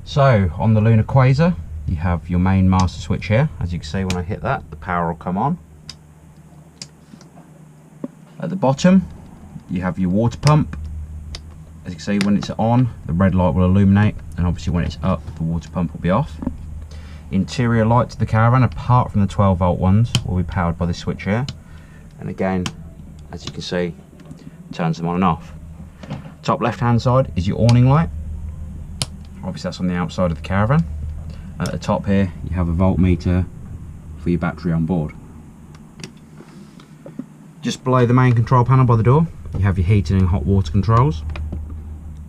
So on the Lunar Quasar, you have your main master switch here. As you can see, when I hit that, the power will come on. At the bottom, you have your water pump. As you can see, when it's on, the red light will illuminate, and obviously when it's up, the water pump will be off. Interior lights of the Caravan, apart from the 12-volt ones, will be powered by this switch here. And again, as you can see, turns them on and off. Top left-hand side is your awning light. Obviously that's on the outside of the Caravan. At the top here, you have a voltmeter for your battery on board. Just below the main control panel by the door, you have your heating and hot water controls.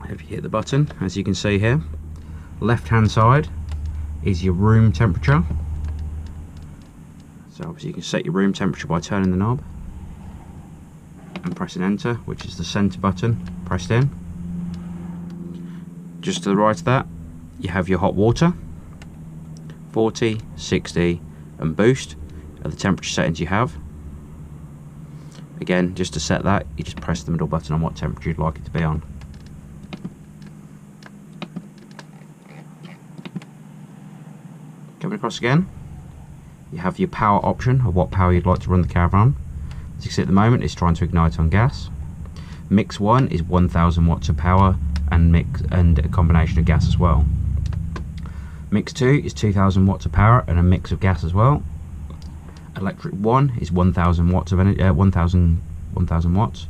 If you hit the button, as you can see here, left-hand side is your room temperature. So obviously you can set your room temperature by turning the knob and pressing enter, which is the center button pressed in. Just to the right of that, you have your hot water, 40, 60 and boost are the temperature settings you have. Again, just to set that, you just press the middle button on what temperature you'd like it to be on. Coming across again, you have your power option of what power you'd like to run the Caravan. As you can see at the moment, it's trying to ignite on gas. Mix 1 is 1000 watts of power and a combination of gas as well. Mix 2 is 2000 watts of power and a mix of gas as well. Electric 1 is 1000 watts of energy, 1000 watts,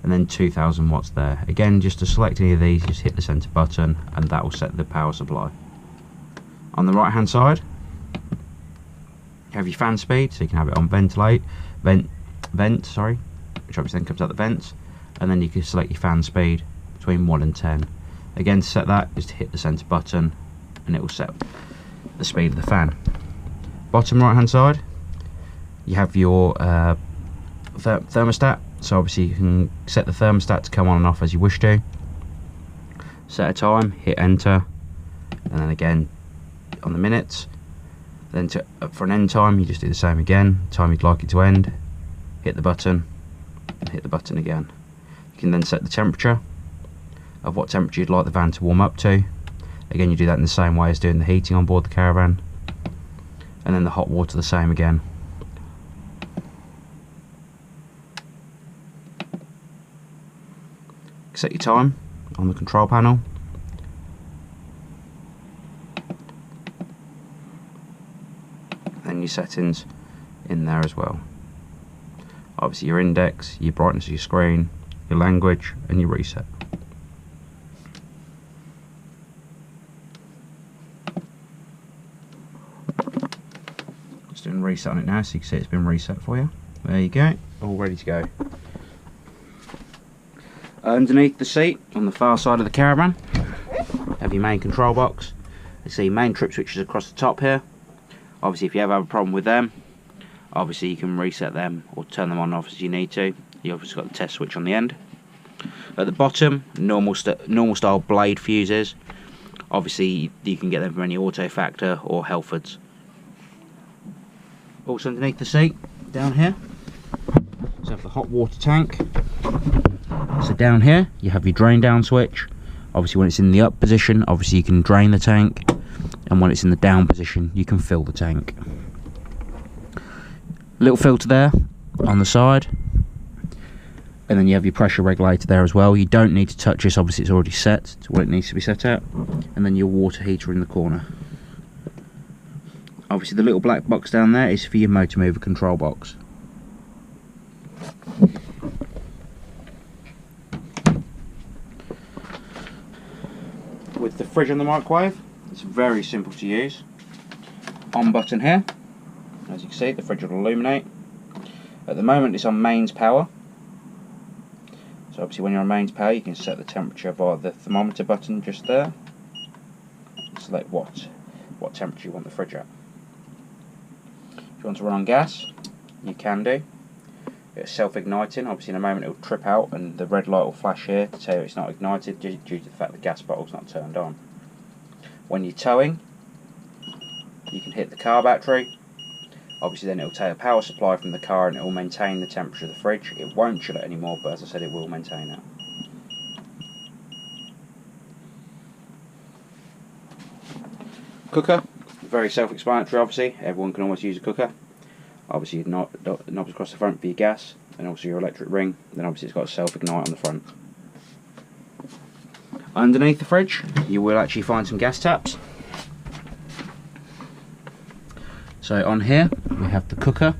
and then 2000 watts there. Again, just to select any of these, just hit the center button and that will set the power supply. On the right hand side, you have your fan speed, so you can have it on vent, which obviously then comes out the vents, and then you can select your fan speed between 1 and 10. Again, to set that, just hit the center button and it will set the speed of the fan. Bottom right hand side, you have your thermostat, so obviously you can set the thermostat to come on and off as you wish to. Set a time, hit enter, and then again on the minutes. Then for an end time, you just do the same again, time you'd like it to end, hit the button and hit the button again. You can then set the temperature of what temperature you'd like the van to warm up to. Again, you do that in the same way as doing the heating on board the Caravan, and then the hot water the same again. Set your time on the control panel. And your settings in there as well. Obviously your index, your brightness of your screen, your language and your reset. Just doing a reset on it now so you can see it's been reset for you. There you go, all ready to go. Underneath the seat, on the far side of the Caravan, have your main control box. You see main trip switches across the top here. Obviously if you ever have a problem with them, obviously you can reset them or turn them on and off as you need to. You obviously got the test switch on the end. At the bottom, normal style blade fuses. Obviously you can get them from any auto factor or Helfords. Also underneath the seat, down here, so have the hot water tank. So down here you have your drain down switch. Obviously when it's in the up position, obviously you can drain the tank, and when it's in the down position you can fill the tank. Little filter there on the side, and then you have your pressure regulator there as well. You don't need to touch this, obviously it's already set to what it needs to be set at. And then your water heater in the corner. Obviously the little black box down there is for your motor mover control box. With the fridge and the microwave, it's very simple to use. On button here, as you can see the fridge will illuminate. At the moment it's on mains power, so obviously when you're on mains power you can set the temperature via the thermometer button just there. Select what temperature you want the fridge at. If you want to run on gas, you can do. It's self-igniting. Obviously in a moment it will trip out and the red light will flash here to tell you it's not ignited due to the fact the gas bottle's not turned on. When you're towing, you can hit the car battery. Obviously then it will take a power supply from the car and it will maintain the temperature of the fridge. It won't chill it anymore, but as I said, it will maintain it. Cooker, very self-explanatory obviously, everyone can almost use a cooker. Obviously knobs across the front for your gas, and also your electric ring, then obviously it's got a self-ignite on the front. Underneath the fridge you will actually find some gas taps. So on here we have the cooker,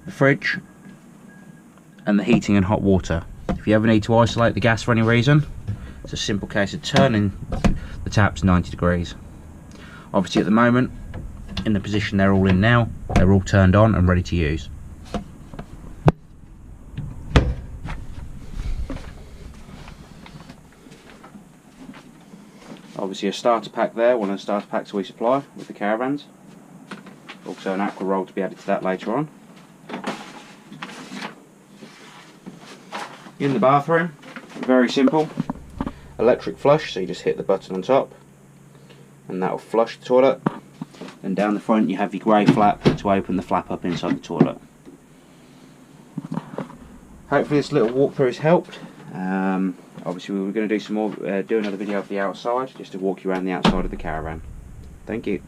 the fridge, and the heating and hot water. If you ever need to isolate the gas for any reason, it's a simple case of turning the taps 90 degrees. Obviously at the moment, in the position they're all in now, they're all turned on and ready to use. Obviously a starter pack there, one of the starter packs we supply with the Caravans. Also an aqua roll to be added to that later on. In the bathroom, very simple, electric flush, so you just hit the button on top and that will flush the toilet. And down the front you have your grey flap to open the flap up inside the toilet. Hopefully this little walkthrough has helped. Obviously we were going to do some more, do another video of the outside, just to walk you around the outside of the Caravan. Thank you.